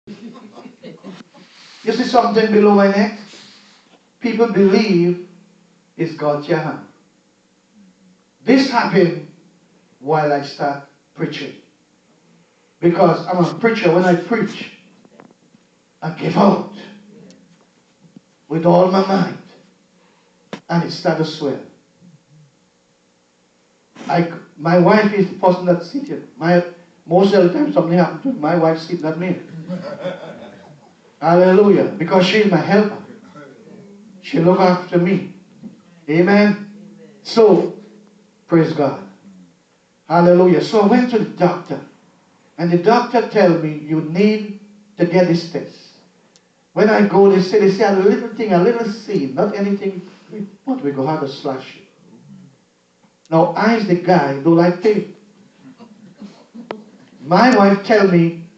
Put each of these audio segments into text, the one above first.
You see something below my neck? People believe it's God's hand. This happened while I start preaching. Because I'm a preacher. When I preach, I give out with all my mind. And it started to swell. My wife is the person that seated. Most of the time something happens to me, my wife sits at me. Hallelujah. Because she's my helper. She look after me. Amen. So, praise God. Hallelujah. So I went to the doctor. And the doctor tell me, you need to get this test. When I go, they say a little thing, a little seed, not anything, but we go have to slash it. Now, I, as the guy, don't like pain. My wife tell me,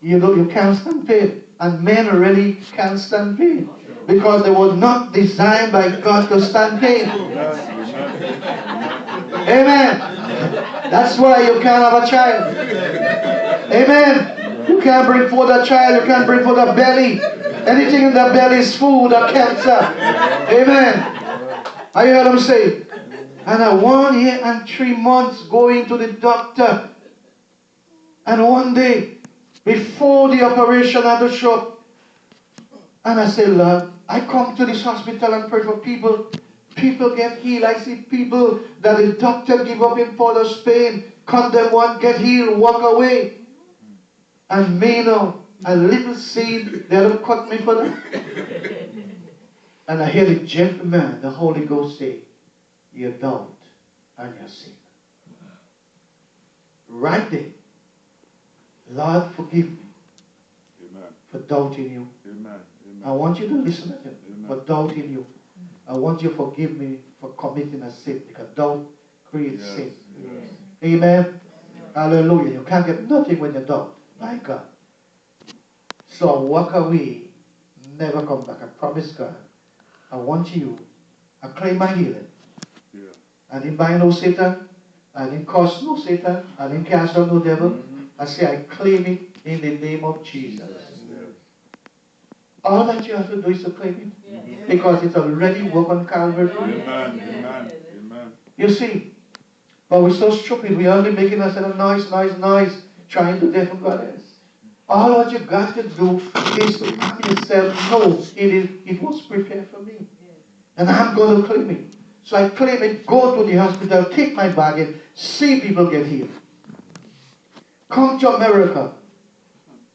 you can't stand pain. And men really can't stand pain. Because they were not designed by God to stand pain. Amen. That's why you can't have a child. Amen. You can't bring forth a child. You can't bring forth a belly. Anything in the belly is food or cancer. Amen. I heard him say. And I 1 year and 3 months going to the doctor. And one day, before the operation at the shop, and I said, Lord, I come to this hospital and pray for people. People get healed. I see people that the doctor give up in Paul's pain, cut them one, get healed, walk away. And me now, a little seed, they don't cut me for that. And I hear the gentleman, the Holy Ghost say, you doubt and you sin. Right there. Lord, forgive me. Amen. For doubting you. Amen. Amen. I want you to listen to him. Amen. For doubting you. I want you to forgive me for committing a sin. Because doubt creates sin. Yes. Amen. Hallelujah. You can't get nothing when you doubt. My God. So I walk away, never come back. I promise God. I want you. I claim my healing. Yeah. I didn't buy no Satan. I didn't curse no Satan. I didn't cast out no devil. I say I claim it in the name of Jesus. Yes. All that you have to do is to claim it. Because it's already worked on Calvary. Amen. Amen. Amen. You see, but we're so stupid. We're only making us a noise, trying to deafen God else. All what you got to do is to make yourself know it was prepared for me. And I'm going to claim it. So I claim it, go to the hospital, take my bag, see people get healed. Come to America.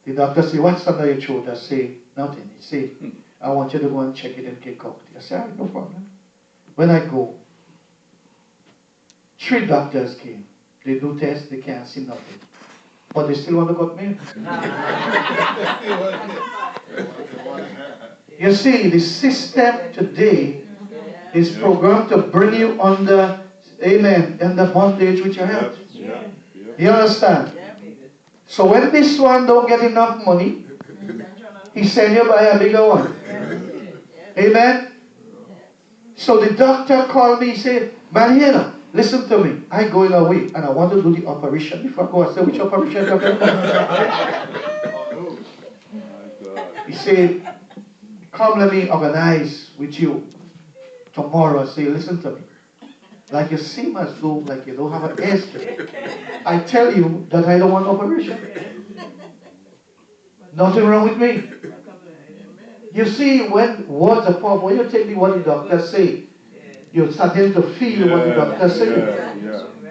The doctor say, what's under your throat? I say, nothing. He say, I want you to go and check it and get out. I say, all right, no problem. When I go, 3 doctors came. They do tests, they can't see nothing. But they still want to cut me. You see, the system today is programmed to bring you under, amen, under bondage with your health. Yeah. You understand? So when this one don't get enough money, he send you buy a bigger one. Amen? So the doctor called me, he said, man, here, listen to me. I going away and I want to do the operation. Before I go, I said, which operation? He said, come let me organize with you tomorrow. I say, listen to me. Like you seem as though like you don't have an answer. I tell you that I don't want operation. Nothing wrong with me. You see, when words are powerful, when you take me what the doctor say, you're starting to feel what the doctor say.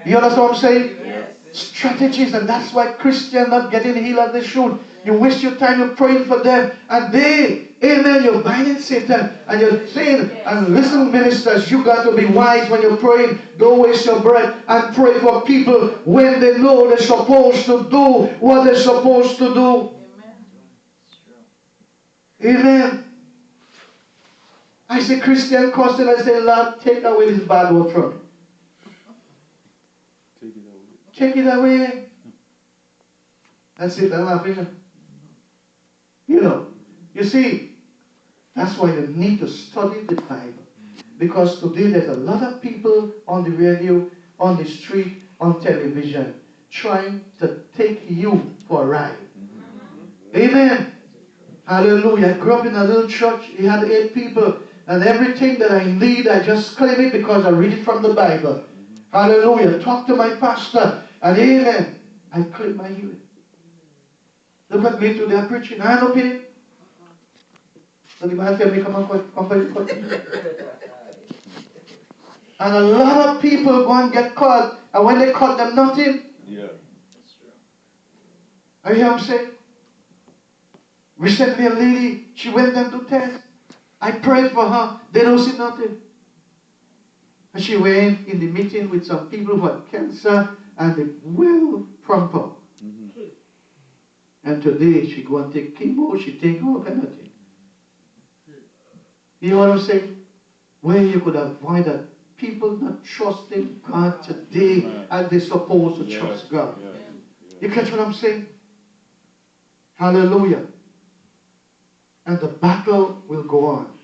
You understand what I'm saying? Strategies, and that's why Christians not getting healed as they should. You waste your time, you're praying for them, and they, amen, you're binding Satan, and you're saying, and listen, ministers, you got to be wise when you're praying. Don't waste your breath and pray for people when they know they're supposed to do what they're supposed to do. Amen. I say, Christian question, I say, Lord, take away this bad word from me. Take it away. That's it, I'm laughing. You know, you see, that's why you need to study the Bible. Because today there's a lot of people on the radio, on the street, on television, trying to take you for a ride. Amen. Hallelujah. I grew up in a little church. He had 8 people. And everything that I need, I just claim it because I read it from the Bible. Hallelujah. Talk to my pastor. And amen. I claim my healing. Look at me today preaching. I have no pain. So the man tell me, come on. And a lot of people go and get caught. And when they caught them, nothing. Yeah. I hear him say, recently a lady, she went and do test. I prayed for her. They don't see nothing. And she went in the meeting with some people who had cancer and they well from her. Mm-hmm. And today she go and take chemo, she take all kind of thing. You know what I'm saying? Where you could avoid that. People not trusting God today as they're supposed to trust God. You catch what I'm saying? Hallelujah. And the battle will go on.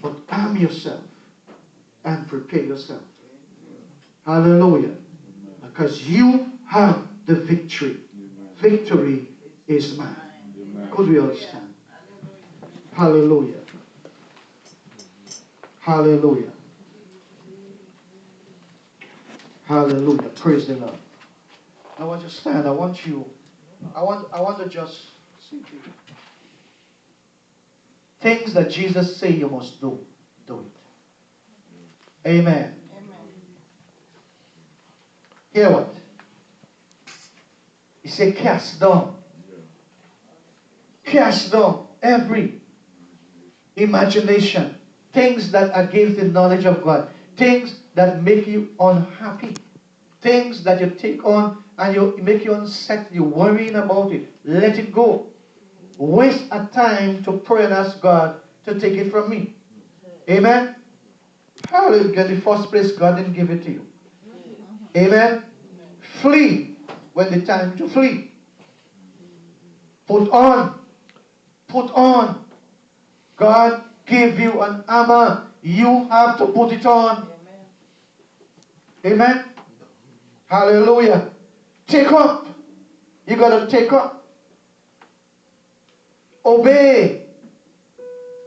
But arm yourself and prepare yourself. Hallelujah. Because you have the victory. Victory is mine. Could we understand? Hallelujah. Hallelujah. Hallelujah. Praise the Lord. I want you to stand. I want to just see to you. Things that Jesus say you must do, do it. Amen. Hear what? He said, cast down. Cast down every imagination. Things that are against the knowledge of God. Things that make you unhappy. Things that you take on and you make you unset. You're worrying about it. Let it go. Waste a time to pray and ask God to take it from me. Amen? Hallelujah. In the first place, God didn't give it to you. Amen? Flee when the time to flee. Put on. Put on. God gave you an armor. You have to put it on. Amen? Hallelujah. Take up. You got to take up. Obey.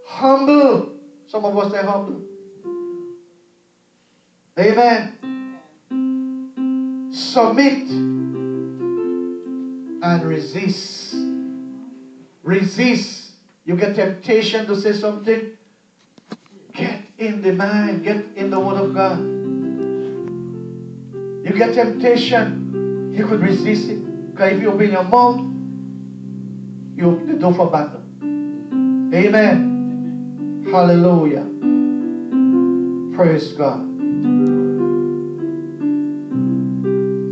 Humble. Some of us say humble. Amen. Submit. And resist. Resist. You get temptation to say something. Get in the mind. Get in the Word of God. You get temptation. You could resist it. Because if you open your mouth, you open the door for battle. Amen. Hallelujah. Praise God.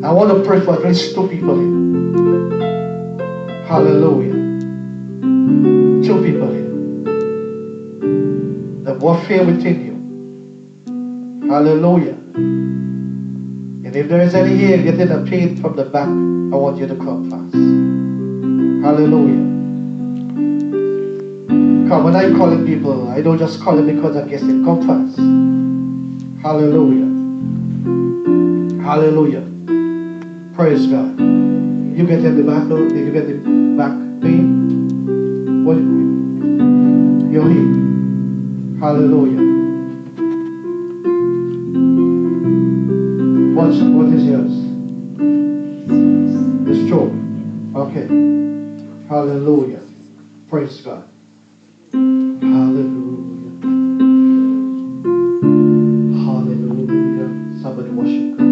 I want to pray for at least 2 people here. Hallelujah. 2 people here. The warfare within you. Hallelujah. And if there is any here getting a pain from the back, I want you to come fast. Hallelujah. Come, when I call people, I don't just call them because I guess they come fast. Hallelujah. Hallelujah. Praise God. You get in the back, Lord? Did you get the back pain? What? Your hip. Hallelujah. What is yours? The stroke. Okay. Hallelujah. Praise God. Hallelujah. Hallelujah. Somebody worship God.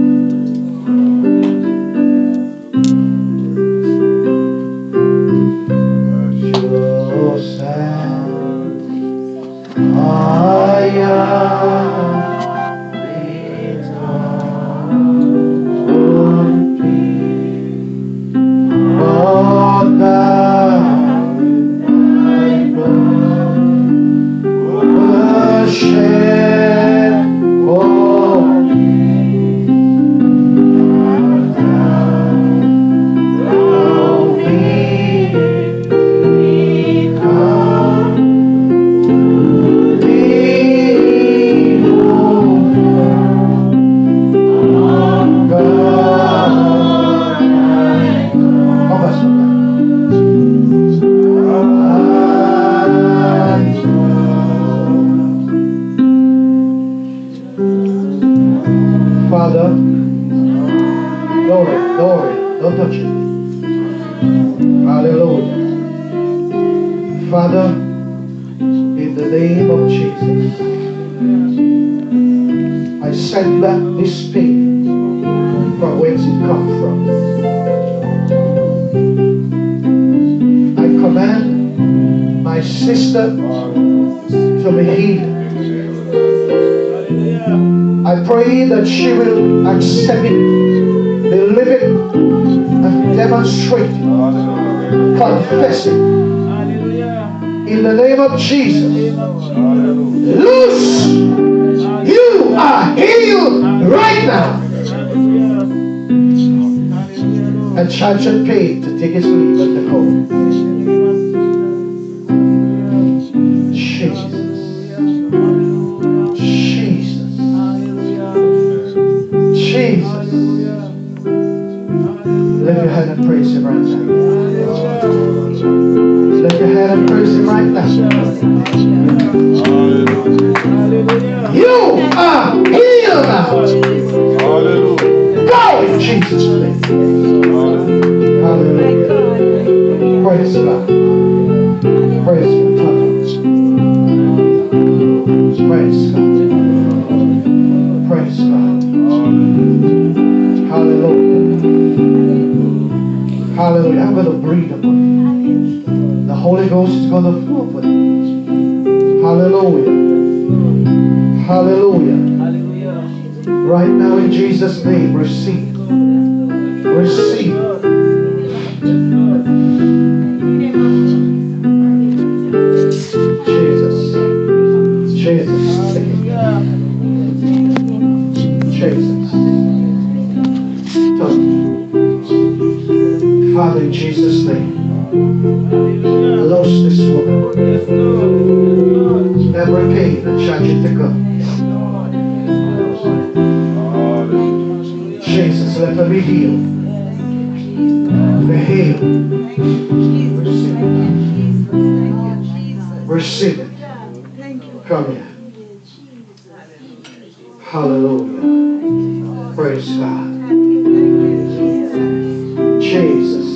Father, in the name of Jesus, I send back this pain from whence it comes from. I command my sister to be healed. I pray that she will accept it, believe it, and demonstrate it, confess it. In the name of Jesus, loose! You are healed right now. And charge and pay to take his leave at the court. Jesus. Jesus. Jesus. Lift your hand and praise him right now. Lift your hand and praise him right now. You are healed now. Go in Jesus' name. Hallelujah. Praise God. Praise God. Praise God. Praise God. Hallelujah. Hallelujah. I'm going to breathe upon you. The Holy Ghost is going to flow upon you. Hallelujah. Hallelujah. Right now in Jesus' name, receive. Receive. Jesus. Jesus. Jesus. Touch. Father, in Jesus' name, loose this woman. Every pain and charge it to God. Jesus, let her be healed. Be healed. Receive it. Come here. Hallelujah. Praise God. Jesus.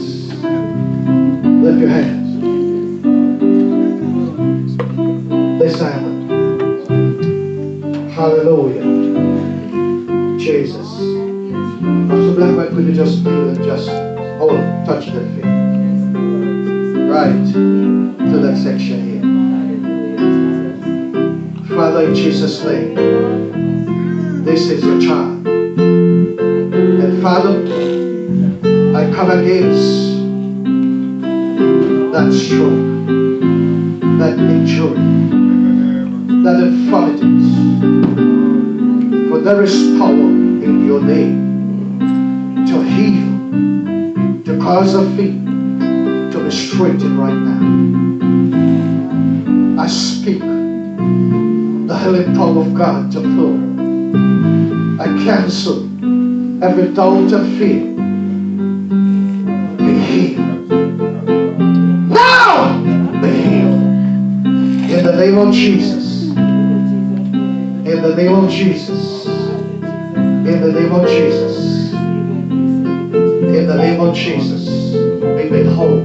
Lift your hands. This Simon. Hallelujah. Jesus. Pastor Blackman, could you just kneel and just touch that feet? Right to that section here. Father, in Jesus' name, this is your child. And Father, I come against that stroke, that injury, that infirmities. For there is power in your name to heal, to cause the feet to be straightened right now. I speak the healing power of God to flow. I cancel every doubt and fear. Be healed. Now be healed. In the name of Jesus. In the name of Jesus. In the name of Jesus. In the name of Jesus. Be made whole.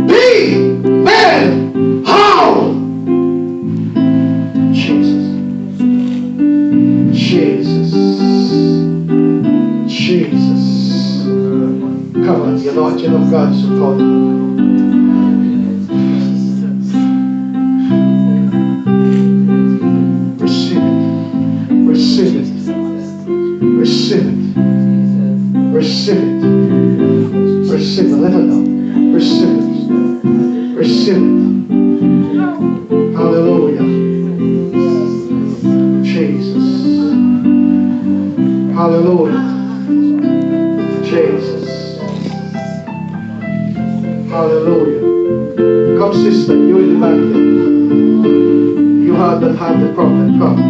Be made whole. Jesus. Jesus. Jesus. Come on, the anointing of God is upon you. Receive it. Receive it. Receive it. Receive it. Receive it. Let her know. Receive it. Receive it. Hallelujah. Jesus. Hallelujah. Jesus. Hallelujah. Come, sister, you in the back there. You have the problem. Come.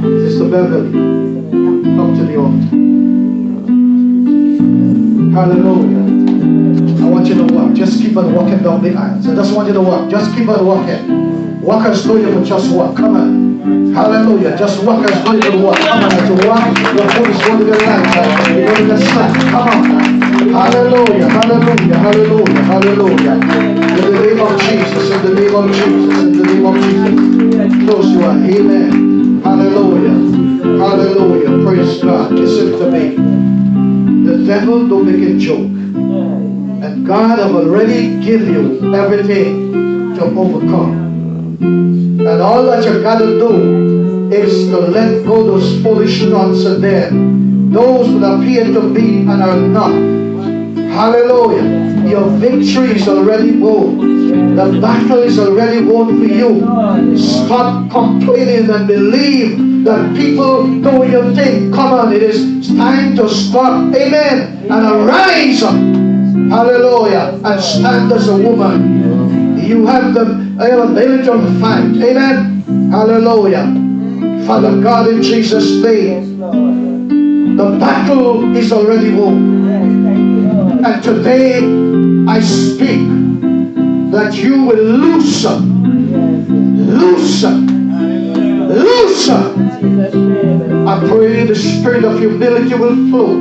Sister Beverly, come to the altar. Hallelujah. I want you to walk. Just keep on walking down the aisles. I just want you to walk. Just keep on walking. Walk as though you would just walk. Come on. Hallelujah. Just walk as though you would walk. Come on. As you walk, your foot is going to be light. You're going to be slack. Come on. Hallelujah. Hallelujah. Hallelujah. Hallelujah. In the name of Jesus, in the name of Jesus, in the name of Jesus. Close your eyes. Amen. Hallelujah. Hallelujah. Praise God. Listen to me. The devil don't make a joke. And God have already given you everything to overcome. And all that you got to do is to let go those foolish thoughts and then those that appear to be and are not. Hallelujah. Your victory is already won. The battle is already won for you. Stop complaining and believe that people do your thing. Come on, it is time to stop. Amen. And arise up. Hallelujah. And stand as a woman. You have the ability to fight. Amen. Hallelujah. Father God, in Jesus' name, the battle is already won. And today I speak that you will loosen. I pray the spirit of humility will flow.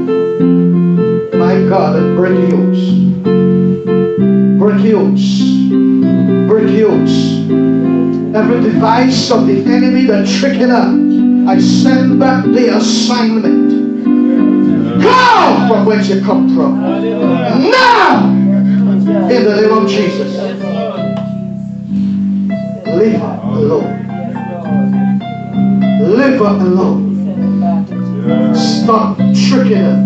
My God, and break yokes. Break yokes. Break yokes. Every device of the enemy that tricking up, I send back the assignment. Go from whence you come from. Now, in the name of Jesus. Leave her alone. Leave her alone. Stop tricking her.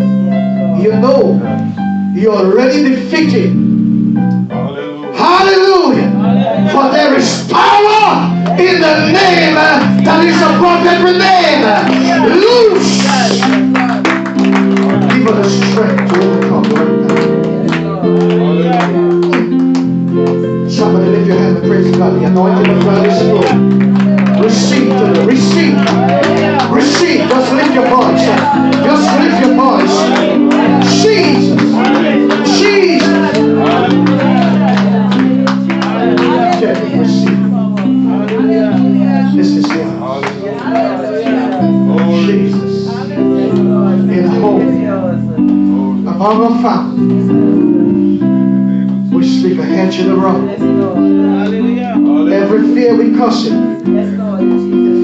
You know you're already defeated. Hallelujah. For there is power in the name that is above every name. Loose. Give her the strength to overcome right now. Somebody lift your hand and praise God. The anointing of God is flowing. Receive today. Receive. Receive. Just lift your voice. Just lift your voice. Jesus. Jesus. Okay, receive. This is it. Jesus. In home. Among our family. We speak a hedge in the rock. Every fear we cuss it.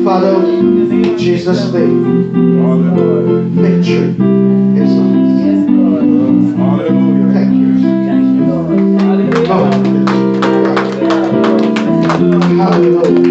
Father, in Jesus' name. Victory is ours. Thank you. Hallelujah.